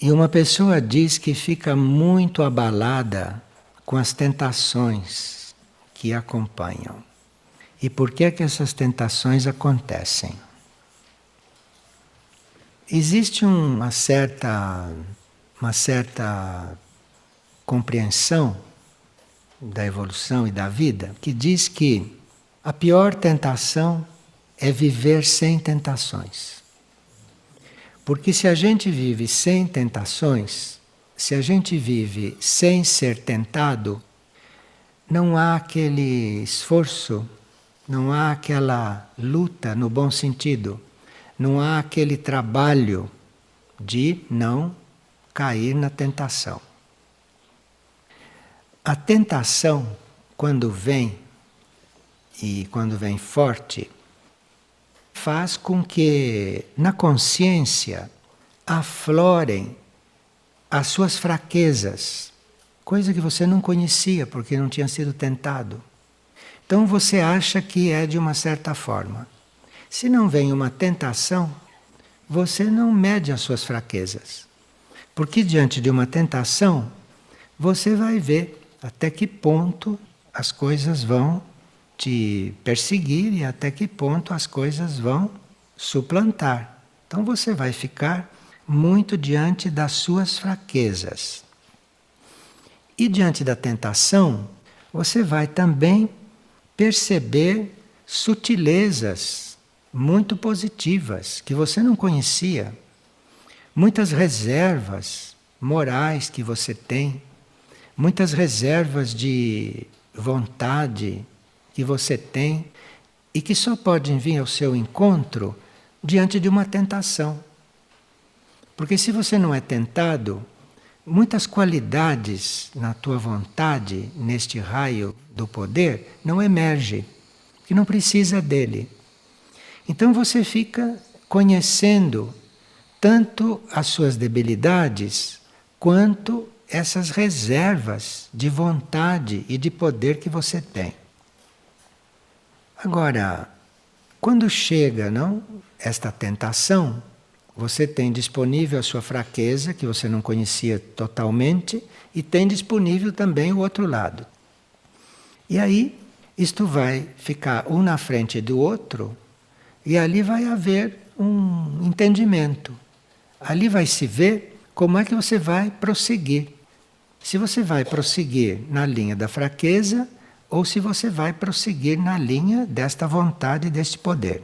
E uma pessoa diz que fica muito abalada com as tentações que a acompanham. E por que é que essas tentações acontecem? Existe uma certa compreensão da evolução e da vida que diz que a pior tentação é viver sem tentações. Porque se a gente vive sem tentações, se a gente vive sem ser tentado, não há aquele esforço, não há aquela luta no bom sentido, não há aquele trabalho de não cair na tentação. A tentação, quando vem, e quando vem forte, faz com que na consciência aflorem as suas fraquezas, coisa que você não conhecia porque não tinha sido tentado. Então você acha que é de uma certa forma. Se não vem uma tentação, você não mede as suas fraquezas. Porque diante de uma tentação, você vai ver até que ponto as coisas vão te perseguir e até que ponto as coisas vão suplantar. Então você vai ficar muito diante das suas fraquezas. E diante da tentação, você vai também perceber sutilezas muito positivas que você não conhecia, muitas reservas morais que você tem, muitas reservas de vontade que você tem e que só podem vir ao seu encontro diante de uma tentação. Porque se você não é tentado, muitas qualidades na tua vontade, neste raio do poder, não emergem, que não precisa dele. Então você fica conhecendo tanto as suas debilidades quanto essas reservas de vontade e de poder que você tem. Agora, quando chega, não, esta tentação, você tem disponível a sua fraqueza, que você não conhecia totalmente, e tem disponível também o outro lado. E aí, isto vai ficar um na frente do outro, e ali vai haver um entendimento. Ali vai se ver como é que você vai prosseguir. Se você vai prosseguir na linha da fraqueza, ou se você vai prosseguir na linha desta vontade, deste poder.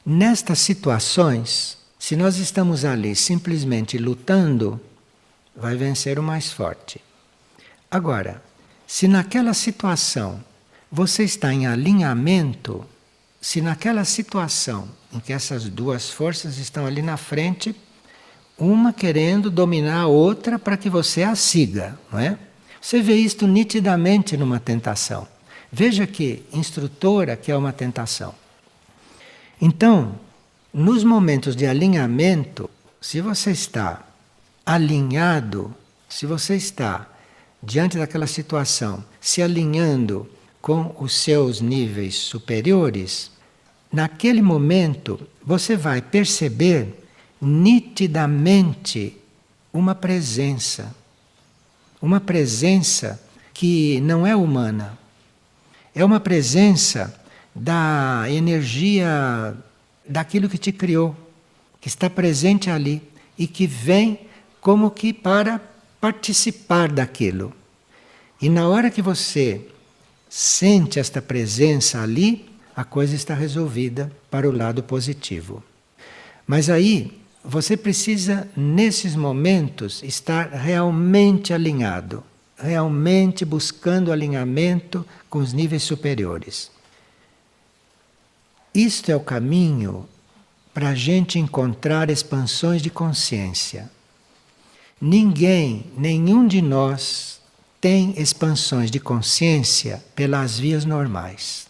Nestas situações, se nós estamos ali simplesmente lutando, vai vencer o mais forte. Agora, se naquela situação você está em alinhamento, se naquela situação em que essas duas forças estão ali na frente, uma querendo dominar a outra para que você a siga, não é? Você vê isto nitidamente numa tentação. Veja que instrutora que é uma tentação. Então, nos momentos de alinhamento, se você está alinhado, se você está diante daquela situação, se alinhando com os seus níveis superiores, naquele momento você vai perceber nitidamente uma presença que não é humana. É uma presença da energia daquilo que te criou, que está presente ali e que vem como que para participar daquilo. E na hora que você sente esta presença ali, a coisa está resolvida para o lado positivo. Mas aí você precisa, nesses momentos, estar realmente alinhado, realmente buscando alinhamento com os níveis superiores. Isto é o caminho para a gente encontrar expansões de consciência. Ninguém, nenhum de nós, tem expansões de consciência pelas vias normais.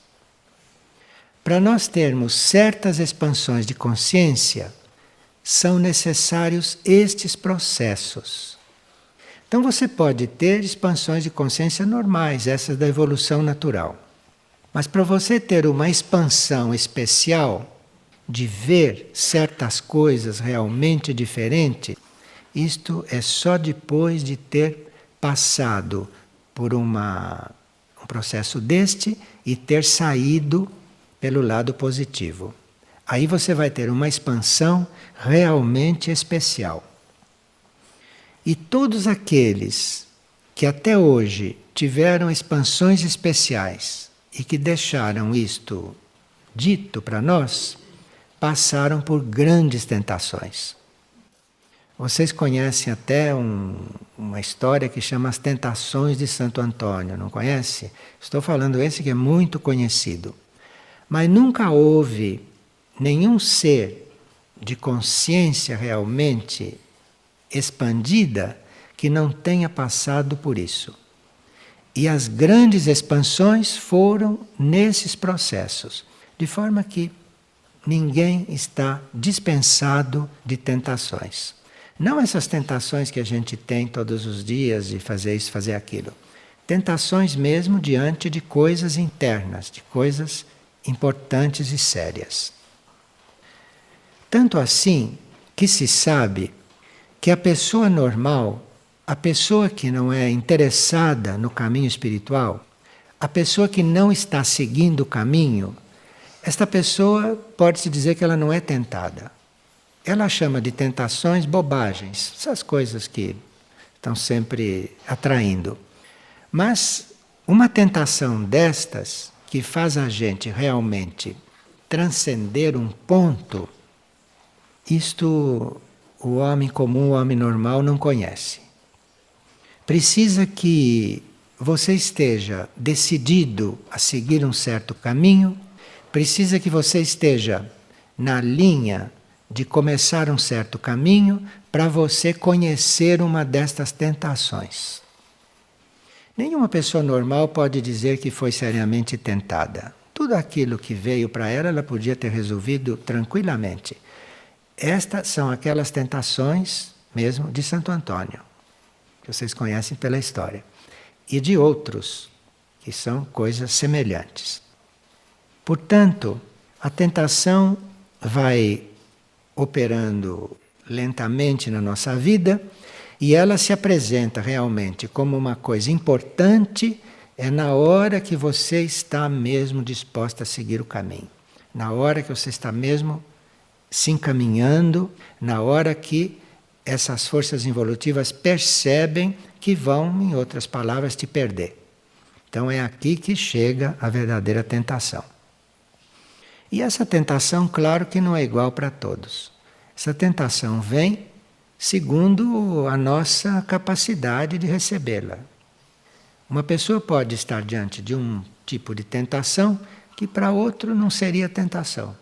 Para nós termos certas expansões de consciência, são necessários estes processos. Então você pode ter expansões de consciência normais, essas da evolução natural. Mas para você ter uma expansão especial, de ver certas coisas realmente diferentes, isto é só depois de ter passado por um processo deste e ter saído pelo lado positivo. Aí você vai ter uma expansão realmente especial. E todos aqueles que até hoje tiveram expansões especiais e que deixaram isto dito para nós, passaram por grandes tentações. Vocês conhecem até uma história que chama As Tentações de Santo Antônio, não conhece? Estou falando esse que é muito conhecido. Mas nunca houve nenhum ser de consciência realmente expandida que não tenha passado por isso. E as grandes expansões foram nesses processos, de forma que ninguém está dispensado de tentações. Não essas tentações que a gente tem todos os dias de fazer isso, fazer aquilo. Tentações mesmo diante de coisas internas, de coisas importantes e sérias. Tanto assim que se sabe que a pessoa normal, a pessoa que não é interessada no caminho espiritual, a pessoa que não está seguindo o caminho, esta pessoa pode-se dizer que ela não é tentada. Ela chama de tentações bobagens, essas coisas que estão sempre atraindo. Mas uma tentação destas, que faz a gente realmente transcender um ponto, isto o homem comum, o homem normal não conhece. Precisa que você esteja decidido a seguir um certo caminho, precisa que você esteja na linha de começar um certo caminho para você conhecer uma destas tentações. Nenhuma pessoa normal pode dizer que foi seriamente tentada. Tudo aquilo que veio para ela, ela podia ter resolvido tranquilamente. Estas são aquelas tentações mesmo de Santo Antônio, que vocês conhecem pela história, e de outros, que são coisas semelhantes. Portanto, a tentação vai operando lentamente na nossa vida e ela se apresenta realmente como uma coisa importante na hora que você está mesmo disposta a seguir o caminho, na hora que você está mesmo se encaminhando, na hora que essas forças involutivas percebem que vão, em outras palavras, te perder. Então é aqui que chega a verdadeira tentação. E essa tentação, claro que não é igual para todos. Essa tentação vem segundo a nossa capacidade de recebê-la. Uma pessoa pode estar diante de um tipo de tentação que para outro não seria tentação.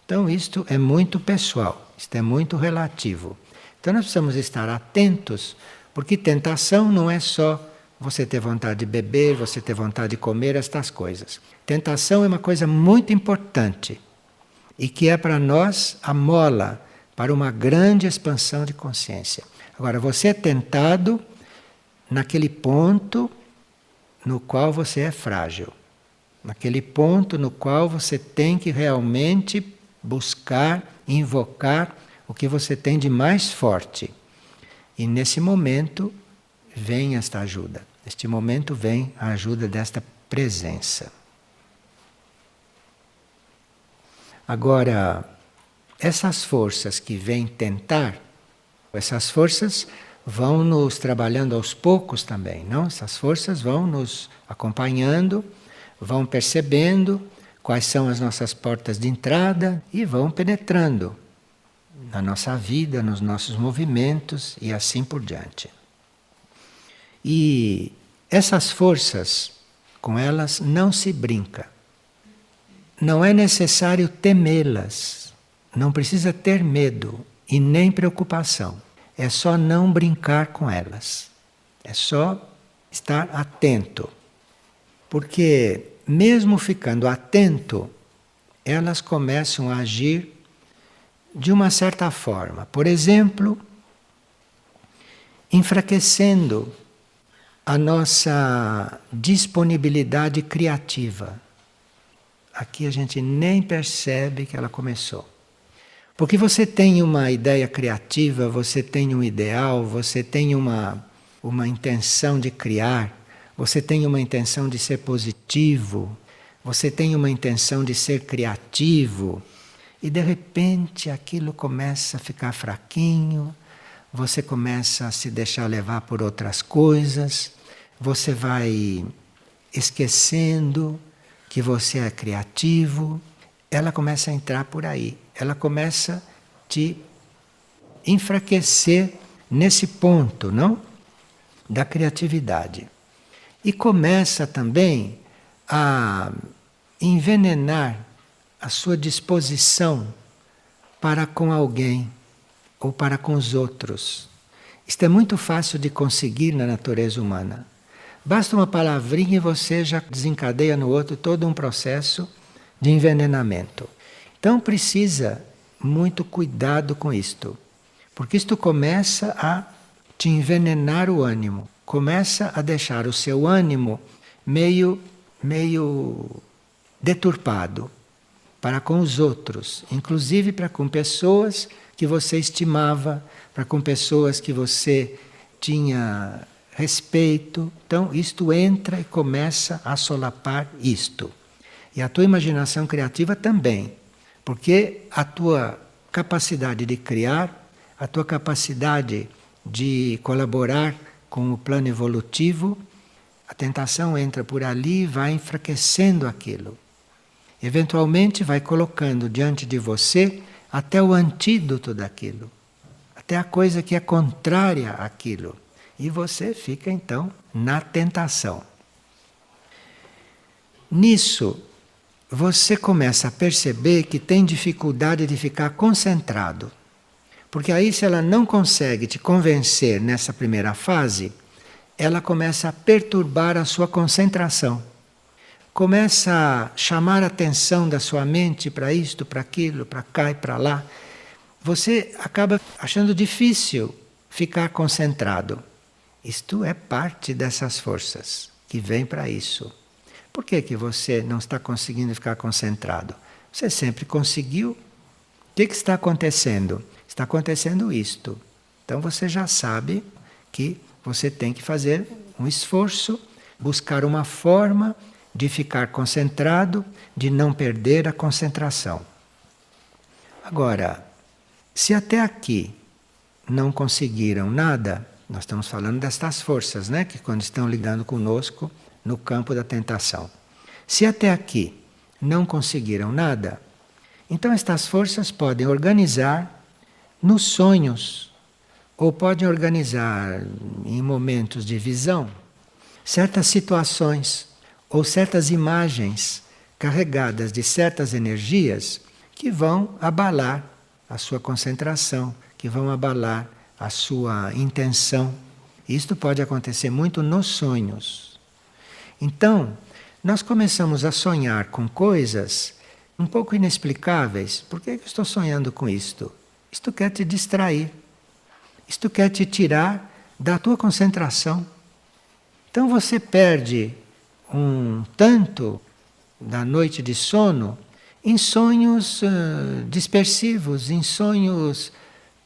Então isto é muito pessoal, isto é muito relativo. Então nós precisamos estar atentos, porque tentação não é só você ter vontade de beber, você ter vontade de comer estas coisas. Tentação é uma coisa muito importante e que é para nós a mola para uma grande expansão de consciência. Agora, você é tentado naquele ponto no qual você é frágil, naquele ponto no qual você tem que realmente buscar, invocar o que você tem de mais forte. E nesse momento vem esta ajuda. Neste momento vem a ajuda desta presença. Agora, essas forças que vêm tentar, essas forças vão nos trabalhando aos poucos também, não? Essas forças vão nos acompanhando, vão percebendo quais são as nossas portas de entrada e vão penetrando na nossa vida, nos nossos movimentos e assim por diante. E essas forças, com elas não se brinca. Não é necessário temê-las, não precisa ter medo e nem preocupação. É só não brincar com elas. É só estar atento. Porque mesmo ficando atento, elas começam a agir de uma certa forma. Por exemplo, enfraquecendo a nossa disponibilidade criativa. Aqui a gente nem percebe que ela começou. Porque você tem uma ideia criativa, você tem um ideal, você tem uma intenção de criar, você tem uma intenção de ser positivo, você tem uma intenção de ser criativo, e de repente aquilo começa a ficar fraquinho, você começa a se deixar levar por outras coisas, você vai esquecendo que você é criativo, ela começa a entrar por aí, ela começa a te enfraquecer nesse ponto, não? Da criatividade. E começa também a envenenar a sua disposição para com alguém ou para com os outros. Isto é muito fácil de conseguir na natureza humana. Basta uma palavrinha e você já desencadeia no outro todo um processo de envenenamento. Então precisa muito cuidado com isto, porque isto começa a te envenenar o ânimo, começa a deixar o seu ânimo meio deturpado para com os outros, inclusive para com pessoas que você estimava, para com pessoas que você tinha respeito. Então isto entra e começa a solapar isto. E a tua imaginação criativa também, porque a tua capacidade de criar, a tua capacidade de colaborar com o plano evolutivo, a tentação entra por ali e vai enfraquecendo aquilo. Eventualmente vai colocando diante de você até o antídoto daquilo, até a coisa que é contrária àquilo. E você fica então na tentação. Nisso, você começa a perceber que tem dificuldade de ficar concentrado. Porque aí, se ela não consegue te convencer nessa primeira fase, ela começa a perturbar a sua concentração. Começa a chamar a atenção da sua mente para isto, para aquilo, para cá e para lá. Você acaba achando difícil ficar concentrado. Isto é parte dessas forças que vêm para isso. Por que você não está conseguindo ficar concentrado? Você sempre conseguiu. O que está acontecendo? Está acontecendo isto. Então você já sabe que você tem que fazer um esforço, buscar uma forma de ficar concentrado, de não perder a concentração. Agora, se até aqui não conseguiram nada, nós estamos falando destas forças, né, que quando estão lidando conosco no campo da tentação. Se até aqui não conseguiram nada, então estas forças podem organizar nos sonhos, ou podem organizar em momentos de visão, certas situações ou certas imagens carregadas de certas energias que vão abalar a sua concentração, que vão abalar a sua intenção. Isto pode acontecer muito nos sonhos. Então, nós começamos a sonhar com coisas um pouco inexplicáveis. Por que eu estou sonhando com isto? Isto quer te distrair. Isto quer te tirar da tua concentração. Então você perde um tanto da noite de sono em sonhos dispersivos, em sonhos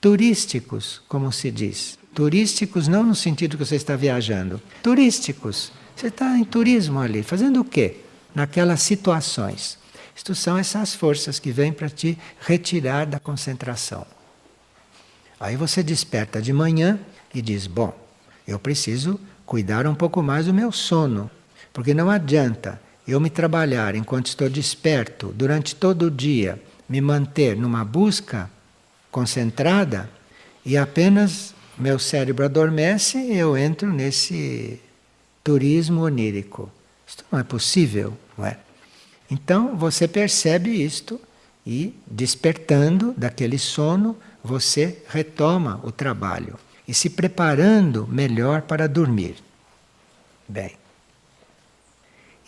turísticos, como se diz. Turísticos não no sentido que você está viajando. Turísticos. Você está em turismo ali, fazendo o quê? Naquelas situações. Isto são essas forças que vêm para te retirar da concentração. Aí você desperta de manhã e diz, bom, eu preciso cuidar um pouco mais do meu sono, porque não adianta eu me trabalhar enquanto estou desperto durante todo o dia, me manter numa busca concentrada e apenas meu cérebro adormece e eu entro nesse turismo onírico. Isto não é possível, não é? Então você percebe isto e, despertando daquele sono, você retoma o trabalho e se preparando melhor para dormir. Bem,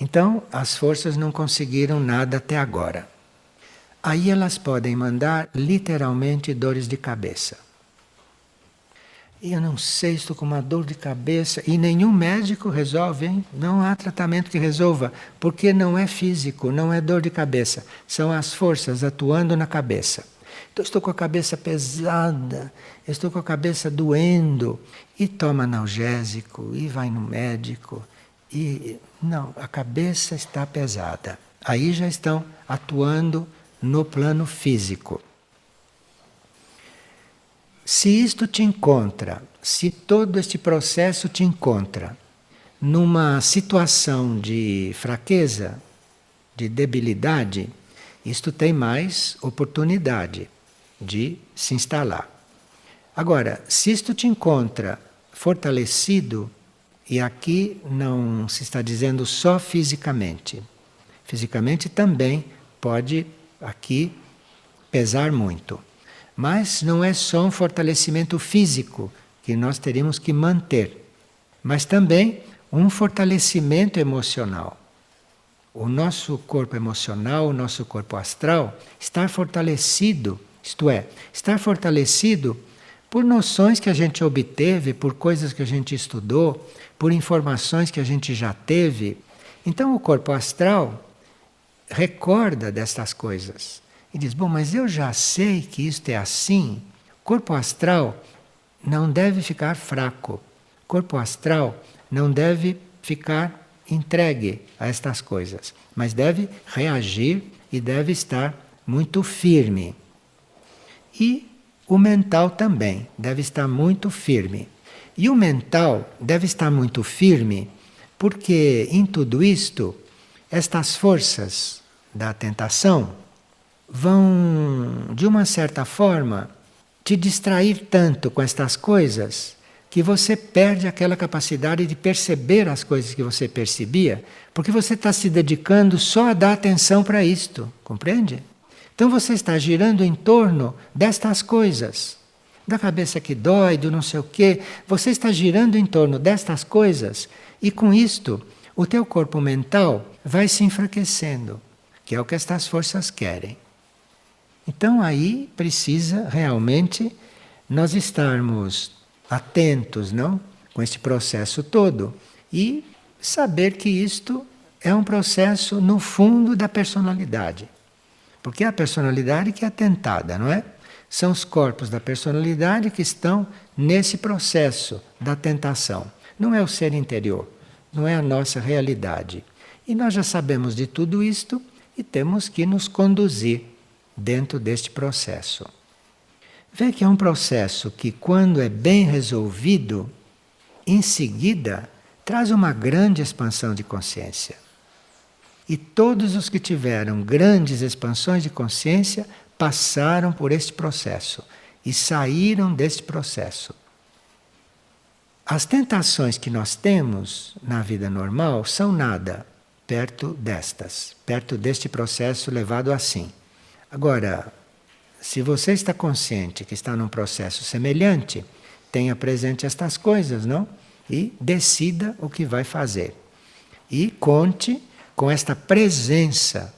então as forças não conseguiram nada até agora. Aí elas podem mandar literalmente dores de cabeça. E eu não sei, estou com uma dor de cabeça e nenhum médico resolve, hein? Não há tratamento que resolva, porque não é físico, não é dor de cabeça. São as forças atuando na cabeça. Então, estou com a cabeça pesada, estou com a cabeça doendo, e toma analgésico, e vai no médico, e não, a cabeça está pesada. Aí já estão atuando no plano físico. Se isto te encontra, se todo este processo te encontra numa situação de fraqueza, de debilidade, isto tem mais oportunidade de se instalar. Agora, se isto te encontra fortalecido, e aqui não se está dizendo só fisicamente, fisicamente também pode aqui pesar muito. Mas não é só um fortalecimento físico que nós teríamos que manter, mas também um fortalecimento emocional. O nosso corpo emocional, o nosso corpo astral, está fortalecido, isto é, está fortalecido por noções que a gente obteve, por coisas que a gente estudou, por informações que a gente já teve. Então o corpo astral recorda destas coisas e diz: bom, mas eu já sei que isto é assim. O corpo astral não deve ficar fraco. O corpo astral não deve ficar entregue a estas coisas, mas deve reagir e deve estar muito firme. E o mental também deve estar muito firme. E o mental deve estar muito firme porque em tudo isto, estas forças da tentação vão, de uma certa forma, te distrair tanto com estas coisas que você perde aquela capacidade de perceber as coisas que você percebia, porque você está se dedicando só a dar atenção para isto, compreende? Então você está girando em torno destas coisas, da cabeça que dói, do não sei o quê, você está girando em torno destas coisas e com isto o teu corpo mental vai se enfraquecendo, que é o que estas forças querem. Então aí precisa realmente nós estarmos atentos, não? Com este processo todo e saber que isto é um processo no fundo da personalidade. Porque é a personalidade que é tentada, não é? São os corpos da personalidade que estão nesse processo da tentação. Não é o ser interior, não é a nossa realidade. E nós já sabemos de tudo isto e temos que nos conduzir dentro deste processo. Vê que é um processo que, quando é bem resolvido, em seguida traz uma grande expansão de consciência. E todos os que tiveram grandes expansões de consciência passaram por este processo e saíram deste processo. As tentações que nós temos na vida normal são nada perto destas, perto deste processo levado assim. Agora, se você está consciente que está num processo semelhante, tenha presente estas coisas, não? E decida o que vai fazer. E conte com esta presença.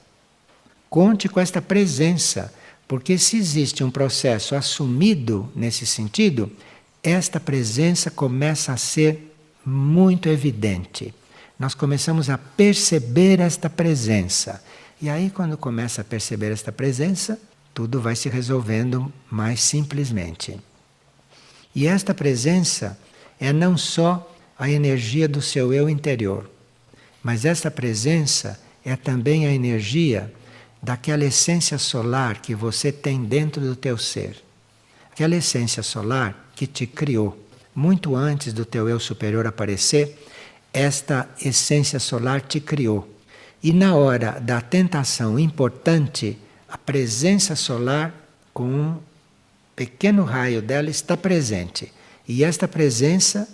Conte com esta presença, porque se existe um processo assumido nesse sentido, esta presença começa a ser muito evidente. Nós começamos a perceber esta presença. E aí, quando começa a perceber esta presença, tudo vai se resolvendo mais simplesmente. E esta presença é não só a energia do seu eu interior, mas esta presença é também a energia daquela essência solar que você tem dentro do teu ser. Aquela essência solar que te criou. Muito antes do teu eu superior aparecer, esta essência solar te criou. E na hora da tentação importante, a presença solar, com um pequeno raio dela, está presente. E esta presença,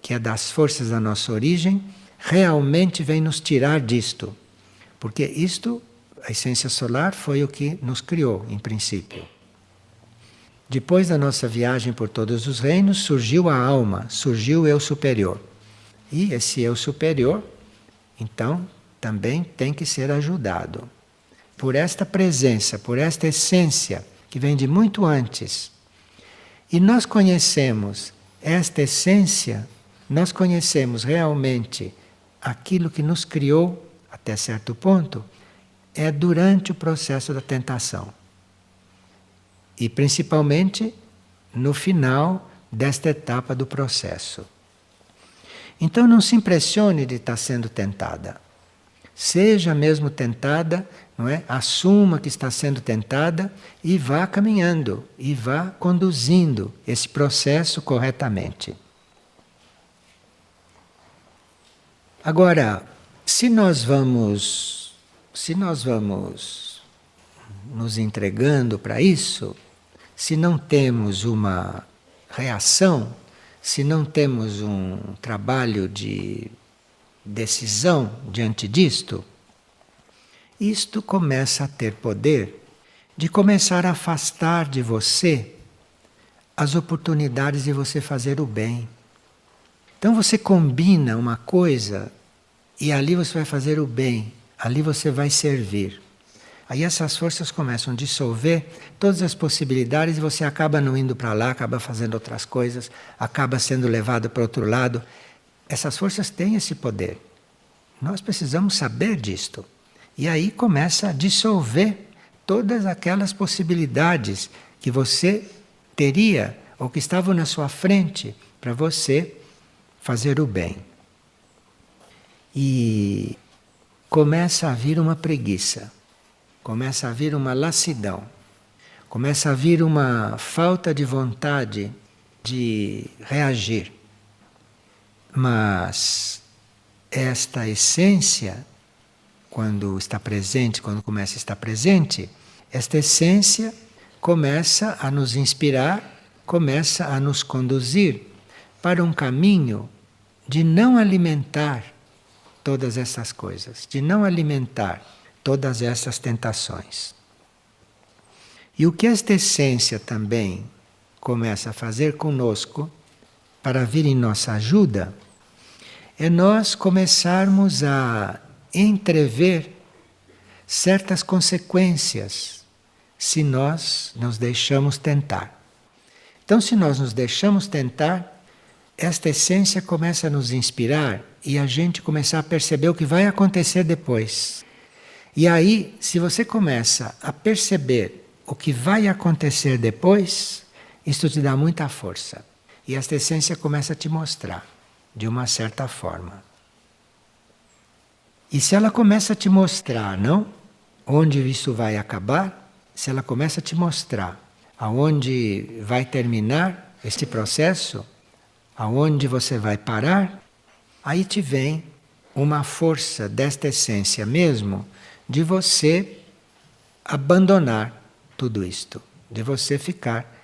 que é das forças da nossa origem, realmente vem nos tirar disto. Porque isto, a essência solar, foi o que nos criou, em princípio. Depois da nossa viagem por todos os reinos, surgiu a alma, surgiu o eu superior. E esse eu superior, então, também tem que ser ajudado por esta presença, por esta essência que vem de muito antes. E nós conhecemos esta essência, nós conhecemos realmente aquilo que nos criou até certo ponto, é durante o processo da tentação. e principalmente no final desta etapa do processo. Então não se impressione de estar sendo tentada. Seja mesmo tentada, não é? Assuma que está sendo tentada e vá caminhando e vá conduzindo esse processo corretamente. Agora, se nós vamos nos entregando para isso, se não temos uma reação, se não temos um trabalho de decisão diante disto, isto começa a ter poder de começar a afastar de você as oportunidades de você fazer o bem. Então você combina uma coisa e ali você vai fazer o bem, ali você vai servir. Aí essas forças começam a dissolver todas as possibilidades e você acaba não indo para lá, acaba fazendo outras coisas, acaba sendo levado para outro lado. Essas forças têm esse poder. Nós precisamos saber disto. E aí começa a dissolver todas aquelas possibilidades que você teria ou que estavam na sua frente para você fazer o bem. E começa a vir uma preguiça. Começa a vir uma lassidão, começa a vir uma falta de vontade de reagir. Mas esta essência, quando está presente, quando começa a estar presente, esta essência começa a nos inspirar, começa a nos conduzir para um caminho de não alimentar todas essas coisas, de não alimentar todas essas tentações. E o que esta essência também começa a fazer conosco, para vir em nossa ajuda, é nós começarmos a entrever certas consequências se nós nos deixamos tentar. Então, se nós nos deixamos tentar, esta essência começa a nos inspirar e a gente começar a perceber o que vai acontecer depois. E aí, se você começa a perceber o que vai acontecer depois, isto te dá muita força. E esta essência começa a te mostrar, de uma certa forma. E se ela começa a te mostrar, não? Onde isso vai acabar, se ela começa a te mostrar aonde vai terminar este processo, aonde você vai parar, aí te vem uma força desta essência mesmo, de você abandonar tudo isto, de você ficar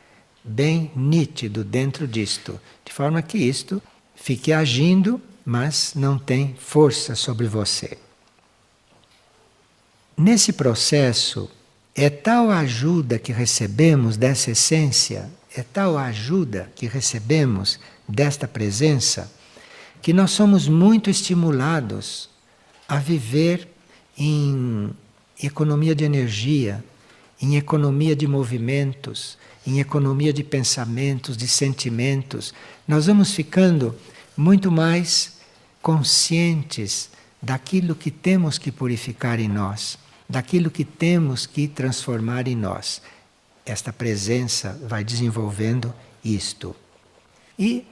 bem nítido dentro disto, de forma que isto fique agindo, mas não tem força sobre você. Nesse processo, é tal a ajuda que recebemos dessa essência, é tal a ajuda que recebemos desta presença, que nós somos muito estimulados a viver em economia de energia, em economia de movimentos, em economia de pensamentos, de sentimentos. Nós vamos ficando muito mais conscientes daquilo que temos que purificar em nós, daquilo que temos que transformar em nós. Esta presença vai desenvolvendo isto. E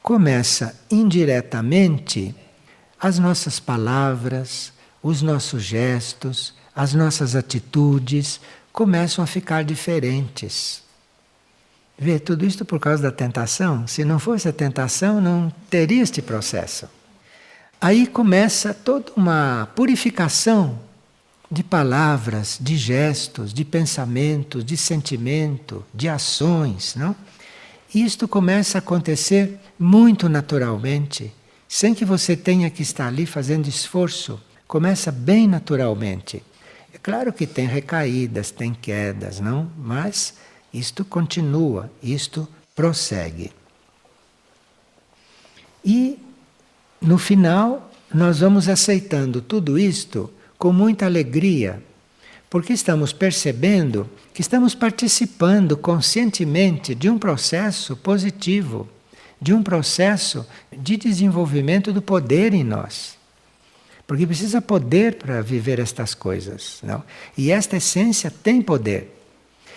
começa indiretamente as nossas palavras, os nossos gestos, as nossas atitudes começam a ficar diferentes. Vê, tudo isto por causa da tentação. Se não fosse a tentação, não teria este processo. Aí começa toda uma purificação de palavras, de gestos, de pensamentos, de sentimento, de ações, não? Isto começa a acontecer muito naturalmente, sem que você tenha que estar ali fazendo esforço. Começa bem naturalmente. É claro que tem recaídas, tem quedas, não? Mas isto continua, isto prossegue. E, no final, nós vamos aceitando tudo isto com muita alegria, porque estamos percebendo que estamos participando conscientemente de um processo positivo, de um processo de desenvolvimento do poder em nós. Porque precisa poder para viver estas coisas, não? E esta essência tem poder.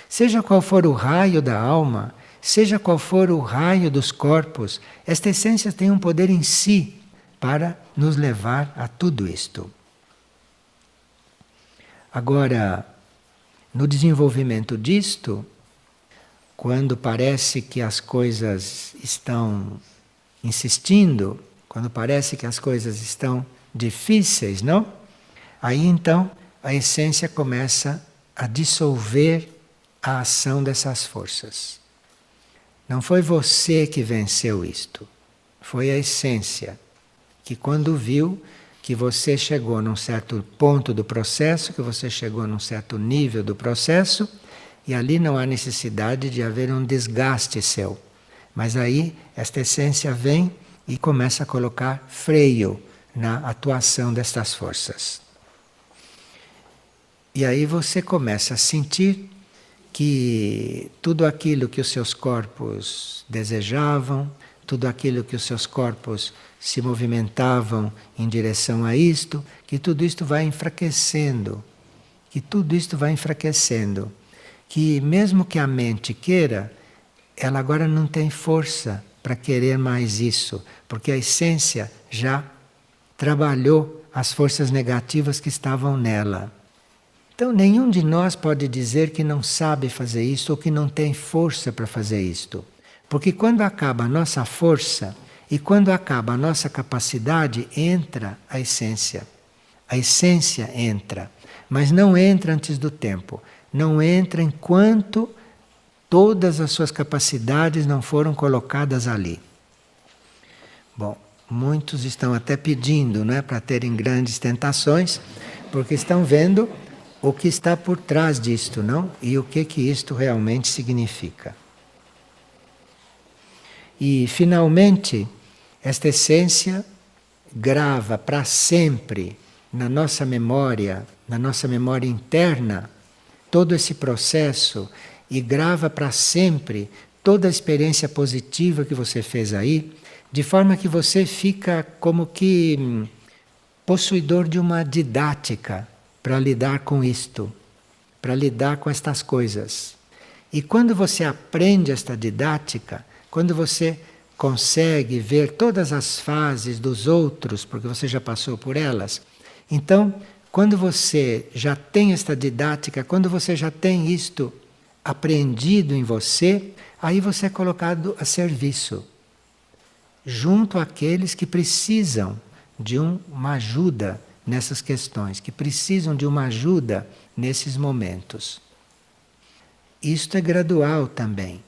Seja qual for o raio da alma, seja qual for o raio dos corpos, esta essência tem um poder em si para nos levar a tudo isto. Agora, no desenvolvimento disto, quando parece que as coisas estão insistindo, quando parece que as coisas estão difíceis, não? Aí então a essência começa a dissolver a ação dessas forças. Não foi você que venceu isto, foi a essência que, quando viu que você chegou num certo ponto do processo, que você chegou num certo nível do processo, e ali não há necessidade de haver um desgaste seu. Mas aí esta essência vem e começa a colocar freio na atuação destas forças. E aí você começa a sentir que tudo aquilo que os seus corpos desejavam, tudo aquilo que os seus corpos se movimentavam em direção a isto, que tudo isto vai enfraquecendo, que mesmo que a mente queira, ela agora não tem força para querer mais isso, porque a essência já trabalhou as forças negativas que estavam nela. Então nenhum de nós pode dizer que não sabe fazer isso ou que não tem força para fazer isto. Porque quando acaba a nossa força e quando acaba a nossa capacidade, entra a essência. A essência entra, mas não entra antes do tempo. Não entra enquanto todas as suas capacidades não foram colocadas ali. Bom, muitos estão até pedindo, não é, para terem grandes tentações, porque estão vendo o que está por trás disto, não? E o que isto realmente significa. E, finalmente, esta essência grava para sempre na nossa memória interna, todo esse processo e grava para sempre toda a experiência positiva que você fez aí, de forma que você fica como que possuidor de uma didática para lidar com isto, para lidar com estas coisas. E quando você aprende esta didática, quando você consegue ver todas as fases dos outros, porque você já passou por elas, então, quando você já tem esta didática, quando você já tem isto aprendido em você, aí você é colocado a serviço, junto àqueles que precisam de uma ajuda nessas questões, que precisam de uma ajuda nesses momentos. Isto é gradual também,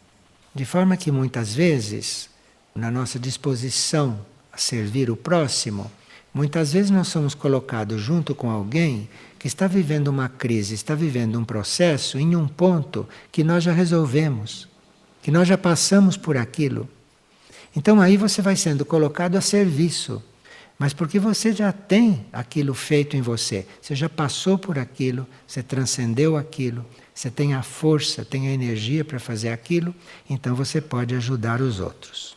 de forma que muitas vezes, na nossa disposição a servir o próximo, muitas vezes nós somos colocados junto com alguém que está vivendo uma crise, está vivendo um processo em um ponto que nós já resolvemos, que nós já passamos por aquilo. Então aí você vai sendo colocado a serviço, mas porque você já tem aquilo feito em você, você já passou por aquilo, você transcendeu aquilo, você tem a força, tem a energia para fazer aquilo, então você pode ajudar os outros.